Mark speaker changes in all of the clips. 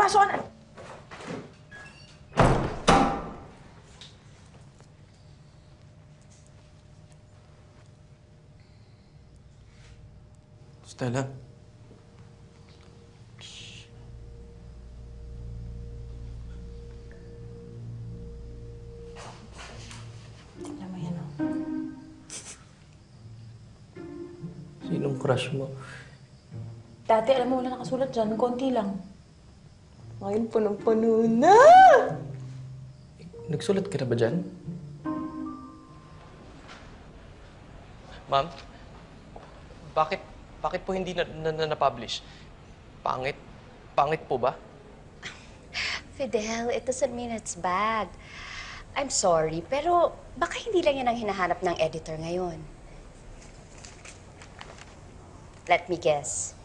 Speaker 1: Pumasok ka na!
Speaker 2: Stella?
Speaker 1: Tignan mo yan, oh.
Speaker 2: Sinong crush mo?
Speaker 1: Dati, alam mo, wala nakasulat dyan. Konti lang. Ngayon, punong-puno na!
Speaker 2: Nagsulat ka na ba dyan? Ma'am? Bakit po hindi na-publish? Pangit? Pangit po ba?
Speaker 3: Fidel, it doesn't mean it's bad. I'm sorry, pero baka hindi lang yan ang hinahanap ng editor ngayon. Let me guess.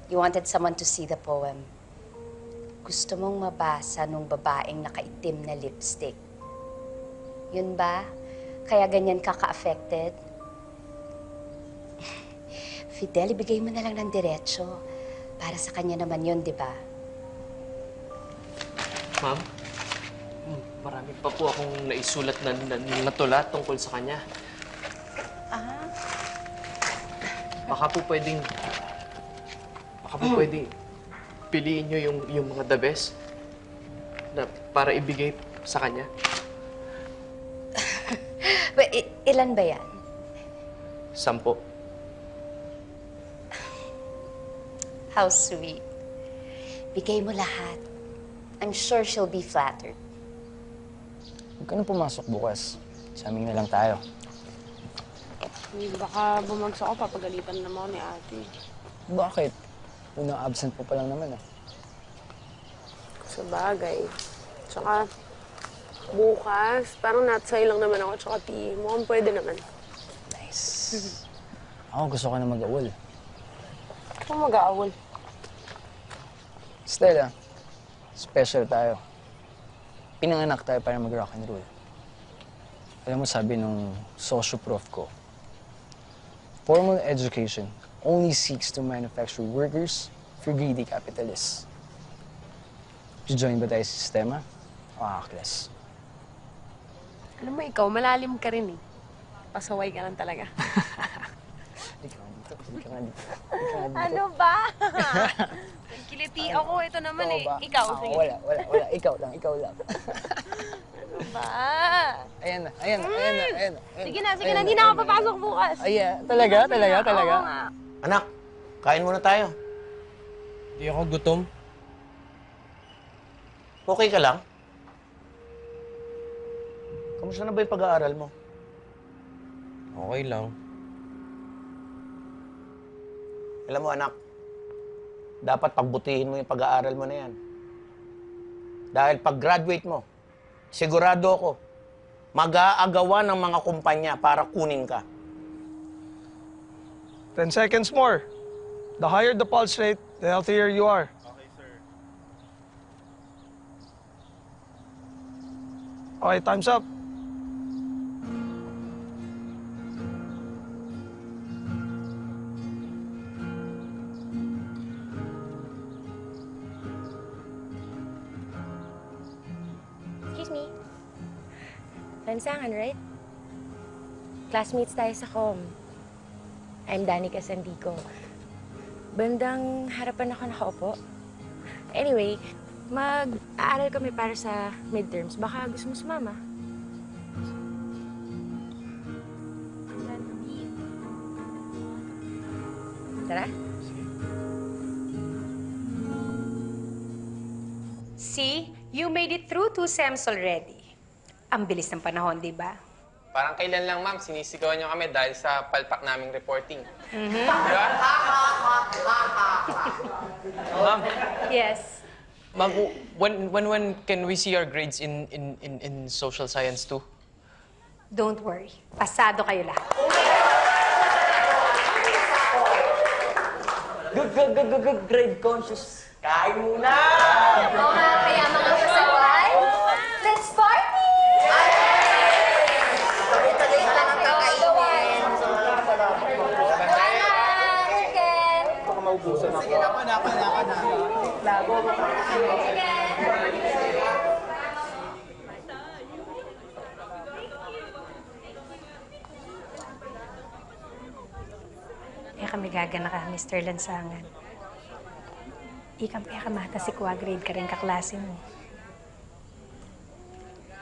Speaker 3: You wanted someone to see the poem. Gusto mong mabasa nung babaeng nakaitim na lipstick. Yun ba? Kaya ganyan ka ka-affected? Fidel, ibigay mo na lang ng diretsyo. Para sa kanya naman yun, di ba?
Speaker 2: Ma'am? Marami pa po akong naisulat na natula tungkol sa kanya. Baka po pwedeng piliin nyo yung mga the best na para ibigay sa kanya.
Speaker 3: Wait, ilan ba yan?
Speaker 2: 10.
Speaker 3: How sweet. Bigay mo lahat. I'm sure she'll be flattered.
Speaker 4: Huwag ka na pumasok bukas. Sa amin na lang tayo.
Speaker 5: Baka bumagsak ako, papagalitan naman ako ni ate.
Speaker 4: Bakit? Unang absent po pa lang naman ah.
Speaker 5: Sa bagay. Tsaka, bukas, parang natsay lang naman ako, tsaka tea. Mukhang pwede naman.
Speaker 4: Nice. Ako gusto ko na mag-awol.
Speaker 5: Ako mag-aawol.
Speaker 4: Stella, special tayo. Pinanganak tayo para mag-rock and roll. Alam mo, sabi nung socio-prof ko, formal education only seeks to manufacture workers for greedy capitalists. Join ba tayo sa sistema o aklas?
Speaker 5: Alam mo, ikaw, malalim ka rin eh. Pasaway ka lang talaga.
Speaker 4: Ikaw dito. Ikaw nga dito. Ikaw nga dito.
Speaker 5: Ano ba? Kiliti ako. Ito naman eh.
Speaker 4: ba?
Speaker 5: Ikaw, sige.
Speaker 4: Wala. Ikaw lang.
Speaker 5: Ano ba?
Speaker 4: Ayan na.
Speaker 5: Sige na. Hindi na ako papasok bukas.
Speaker 4: Ayan. Talaga?
Speaker 5: Oo nga.
Speaker 6: Anak, kain muna tayo.
Speaker 2: Hindi ako gutom.
Speaker 6: Okay ka lang? Kamusta na ba yung pag-aaral mo?
Speaker 2: Okay lang.
Speaker 6: Alam mo, anak, dapat pagbutihin mo yung pag-aaral mo na yan. Dahil pag-graduate mo, sigurado ako, mag-aagawan ng mga kumpanya para kunin ka.
Speaker 7: 10 seconds more. The higher the pulse rate, the healthier you are.
Speaker 8: Okay, sir.
Speaker 7: Okay, time's up.
Speaker 9: Excuse me. Lansangan, right? Classmates tayo sa com. I'm Danica Sandico. Bandang harapan ako nakaupo. Anyway, mag-aaral kami para sa midterms. Baka gusto mo sumama. Tara.
Speaker 10: See, you made it through 2 sems already. Ang bilis ng panahon, di ba?
Speaker 11: Parang kailan lang, ma'am, sinisigawan niyo kami dahil sa palpak naming reporting. Di ba?
Speaker 2: Ma'am,
Speaker 10: Yes.
Speaker 2: ma'am, when can we see our grades in social science too?
Speaker 10: Don't worry. Pasado kayo lahat.
Speaker 1: Good, grade conscious. Kain muna!
Speaker 3: Oo nga, kaya mga kasaway, let's party! Tuloy-tuloy pa lang ang kakainin.
Speaker 6: Sige na, panaka na.
Speaker 10: Kaya kami gagana ka, Mr. Lansangan. Ikang piyakamata si Kuya grade ka rin kaklase mo.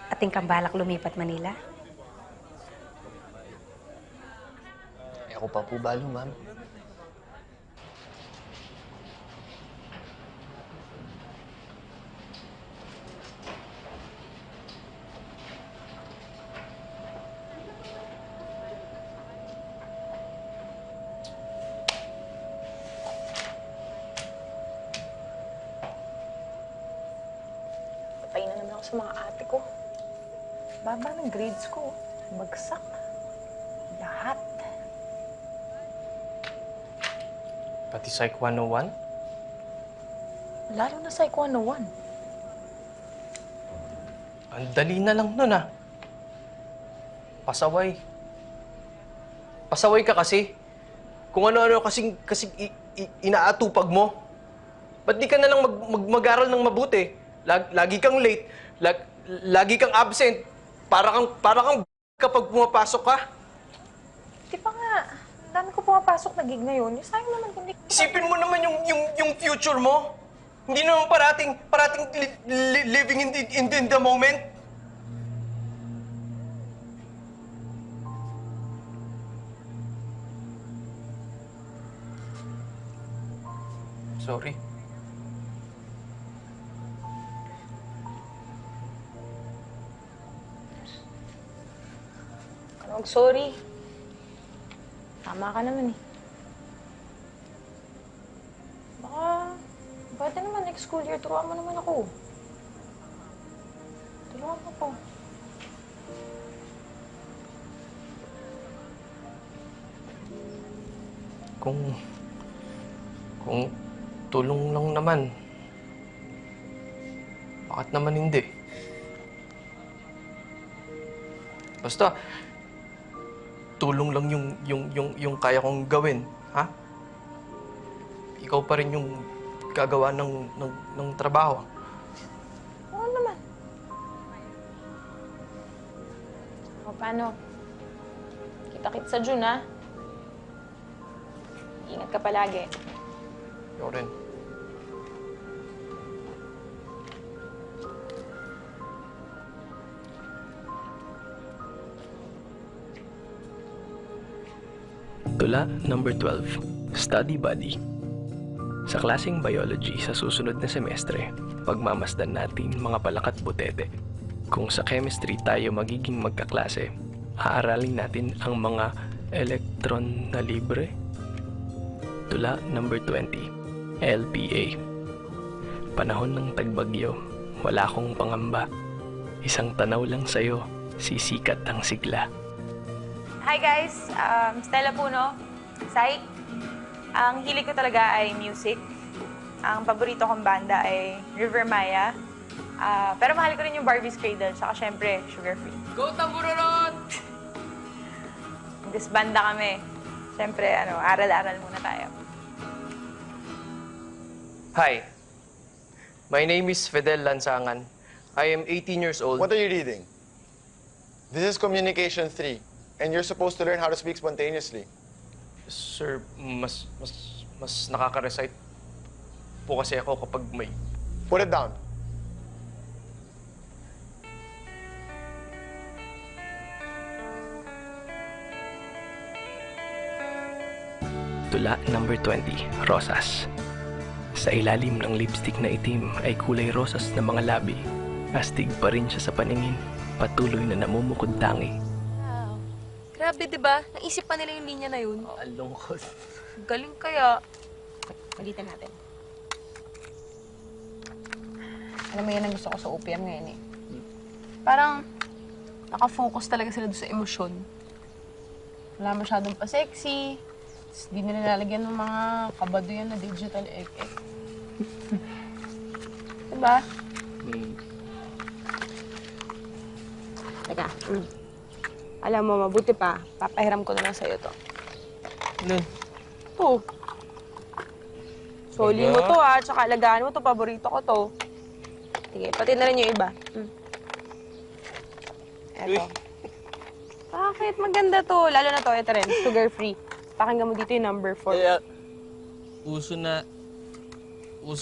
Speaker 10: Ating kambalak lumipat Manila.
Speaker 2: Eh, ako pa po balo, ma'am.
Speaker 1: Patay na naman ako sa mga ate ko. Baba ng grades ko. Bagsak. Lahat.
Speaker 2: Pati Psych 101?
Speaker 1: Lalo na Psych 101.
Speaker 2: Ang dali na lang nun, ah. Pasaway. Pasaway ka kasi. Kung ano-ano kasing inaatupag mo. Ba't di ka na lang mag-aral ng mabuti? Lagi kang late. Lagi kang absent. Para kang kapag pumapasok ka.
Speaker 1: Di pa nga. Dami ko pumapasok na gig ngayon. Sayang naman kung di...
Speaker 2: Isipin mo naman yung future mo. Hindi naman parating living in the moment. Sorry.
Speaker 1: Sorry. Tama ka naman eh. Baka, pwede naman next school year, turuan mo naman ako. Turuan mo ako.
Speaker 2: Kung tulong lang naman, bakit naman hindi? Basta, tulong lang yung kaya kong gawin, ha? Ikaw pa rin yung gagawa ng trabaho.
Speaker 1: Oo naman. O, paano? Kita-kits sa June, ha? Ingat ka palagi.
Speaker 2: Ikaw rin.
Speaker 8: Tula number 12, Study Buddy. Sa klaseng biology sa susunod na semestre, pagmamasdan natin mga palak at butete. Kung sa chemistry tayo magiging magkaklase, aaralin natin ang mga elektron na libre. Tula number 20, LPA. Panahon ng tagbagyo, wala akong pangamba. Isang tanaw lang sa'yo, sisikat ang sigla.
Speaker 1: Hi guys, Stella Puno, Psych. Ang hilig ko talaga ay music. Ang paborito kong banda ay River Maya. Pero mahal ko rin yung Barbie's Cradle, saka syempre, Sugar Free.
Speaker 2: Go Tambururot!
Speaker 1: Disbanda kami. Syempre, aral-aral muna tayo.
Speaker 2: Hi, my name is Fidel Lansangan. I am 18 years old.
Speaker 12: What are you reading? This is Communication 3, and you're supposed to learn how to speak spontaneously.
Speaker 2: Sir, mas nakaka-recite po kasi ako kapag may...
Speaker 12: Put it down.
Speaker 8: Tula number 20, Rosas. Sa ilalim ng lipstick na itim ay kulay rosas na mga labi. Astig pa rin siya sa paningin, patuloy na namumukod tangi.
Speaker 9: Wow. Grabe, di ba? Naisip pa nila yung linya na yun.
Speaker 2: Ang lungkot.
Speaker 9: Galing kaya. Ulitin natin.
Speaker 5: Alam mo, yan ang gusto ko sa OPM ngayon eh. Parang nakafocus talaga sila doon sa emosyon. Wala masyadong pa-sexy. Di nila nilalagyan ng mga kabaduyan na digital ek-ek. Diba? Teka. Alam mo, mabuti pa. Papahiram ko na lang sa'yo to.
Speaker 2: Nun.
Speaker 5: Ito. Soli mo to tsaka alagaan mo to, paborito ko to. Sige, pati na rin yung iba. Eto. Bakit? Maganda to. Lalo na to, ito rin, sugar-free. Pakinggan mo dito yung number 4.
Speaker 2: Kaya, uso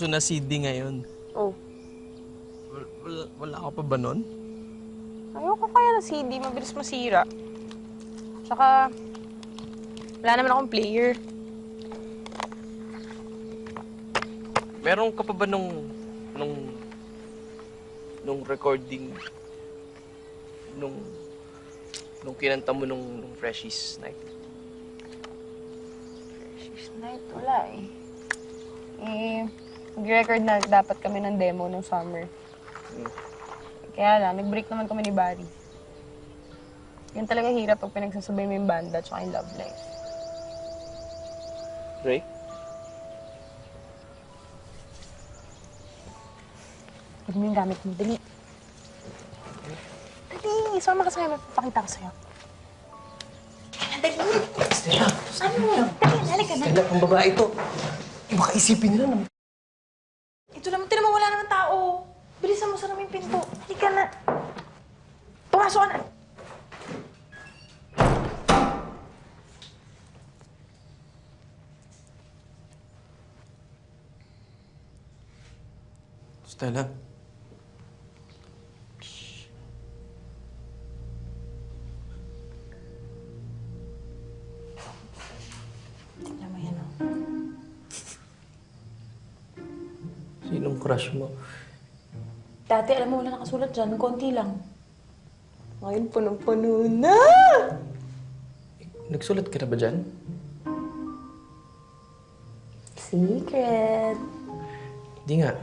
Speaker 2: na CD ngayon.
Speaker 5: Oh.
Speaker 2: Wala ka pa ba nun?
Speaker 5: Ayoko kaya ng CD, mabilis masira. Tsaka, wala naman akong player.
Speaker 2: Meron ka pa ba nung recording nung kinanta mo nung Freshies Night?
Speaker 5: Freshies Night? Wala eh. Nag-record na dapat kami ng demo nung summer. Kaya lang, nag-break naman kami ni Barry. Yan talaga hirap pag pinagsasabay mo yung banda at yung love life.
Speaker 2: Ray?
Speaker 5: Huwag mo yung gamit mo. Dali. Dali! Sumama ka sa'yo. May papakita ko sa'yo. Dali!
Speaker 2: Stella!
Speaker 5: Ano? Dali, halika na.
Speaker 2: Stella, ang babae ito. Baka isipin nila na...
Speaker 5: Ito naman, tinan mo, wala naman tao. Bilisan mo, sarang yung pinto. Halika na. Pumasok ka na.
Speaker 2: Stella?
Speaker 5: Tignan mo yan, oh.
Speaker 2: Sinong crush mo?
Speaker 5: Dati, alam mo, wala nakasulat dyan. Konti lang. Ngayon, punong-puno na!
Speaker 2: Nagsulat ka na ba dyan?
Speaker 5: Secret.
Speaker 2: Hindi nga.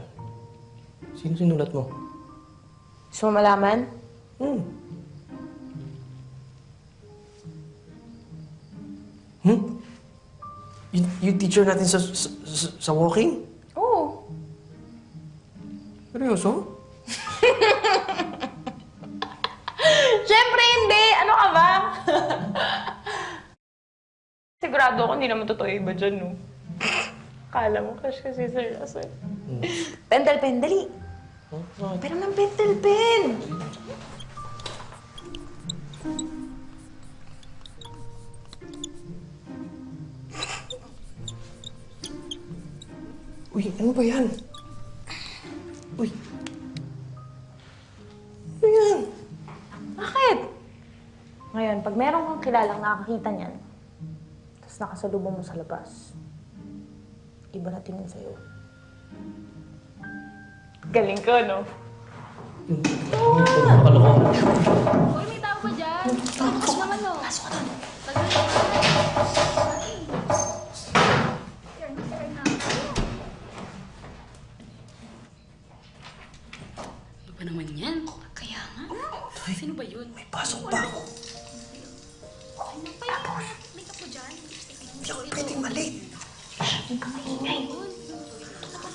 Speaker 2: Sino sinulat mo?
Speaker 5: Gusto mo malaman?
Speaker 2: Yung teacher natin sa walking?
Speaker 5: Oo.
Speaker 2: Seryoso?
Speaker 5: Siyempre hindi! Ano ka ba? Sigurado ako hindi naman totoo yung iba dyan, no? Akala mo, crush kasi seryoso. Pentel pen, dali! Pero ng pentel pen!
Speaker 2: Uy, ano ba yan? Uy. Ano yan?
Speaker 5: Bakit? Ngayon, pag meron kang kilalang nakakakita niyan, tapos nakasalubong mo sa labas, iba na tingin sa'yo. Galing ko, no?
Speaker 9: Uy, may tao pa dyan. Pasok naman, no? Pasok ka doon.
Speaker 13: Ano ba naman yan? Kaya nga. Sino ba yun?
Speaker 2: May pasok pa ako.
Speaker 13: Ano pa yun? Make up ko dyan.
Speaker 2: Hindi ako pwedeng malate.
Speaker 5: Hindi ka maingay.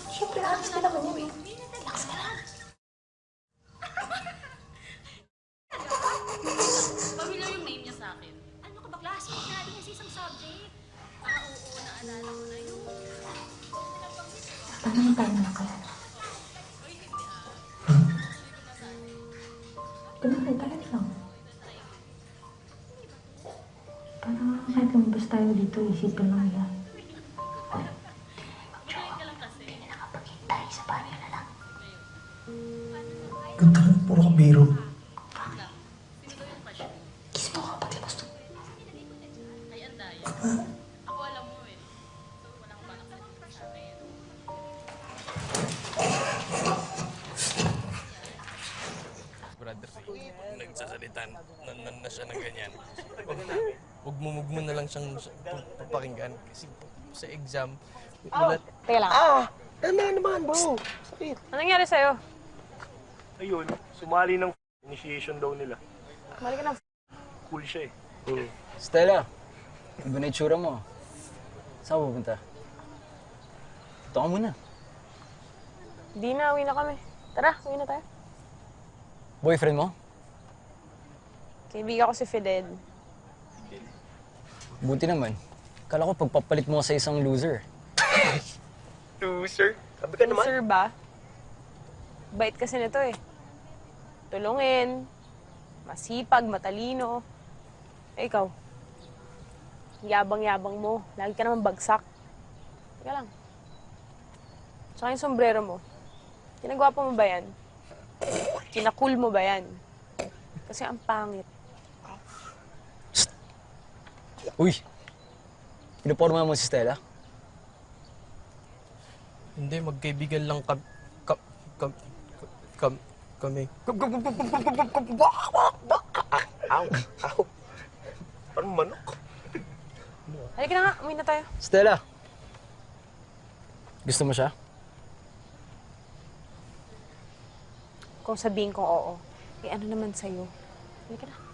Speaker 5: Siyempre, aras ka naman yun, eh. Relax ka lang.
Speaker 13: Familiar yung name niya sa akin. Ano ka ba? Classmate natin yung sa isang subject. Oo, naalala ko na yun.
Speaker 5: Paano mo tayo nakakala? Tumakay, talit lang. Para kahit lumabas tayo dito, isipin lang yan. Hindi na nakapagintay sa bahay na lang.
Speaker 2: Ganda lang, puro ka biro.
Speaker 5: Kiss mo ka paglabas to.
Speaker 13: Ako alam mo eh. So, wala akong balak sa akin.
Speaker 2: Brother Ray, pag nagsasalitan, na siya ng ganyan. Huwag mo na lang siyang papakinggan. Kasi sa exam, wala...
Speaker 5: Teka lang.
Speaker 2: Ano naman, bro? Sakit.
Speaker 5: Anong nangyari sa'yo?
Speaker 7: Ayun, sumali ng initiation daw nila.
Speaker 5: Mali ka na.
Speaker 7: Cool siya eh.
Speaker 4: Stella, iba na itsura mo. Saan ka pupunta? Ito ka muna.
Speaker 5: Di na, uwi na kami. Tara, uwi na tayo.
Speaker 4: Boyfriend mo?
Speaker 5: Kaibigan ko si Fidel.
Speaker 4: Buti naman. Kala ko pagpapalit mo sa isang loser.
Speaker 2: Loser. Sabi ka naman.
Speaker 5: Sir ba? Bait kasi nito eh. Tulungin, masipag, matalino. Eh, ikaw, yabang-yabang mo. Lagi ka naman bagsak. Teka lang. Tsaka yung sombrero mo. Kinagwapo mo ba yan? Kinakul mo ba yan? Kasi ang pangit.
Speaker 4: Uy! Pinuporma mo si Stella?
Speaker 2: Hindi, magkaibigan lang kami. Aw, aw. Parang manok.
Speaker 5: Halika na nga, uwi na tayo.
Speaker 4: Stella! Gusto mo siya?
Speaker 5: Kung sabihin kong oo, eh ano naman sa'yo? Halika na.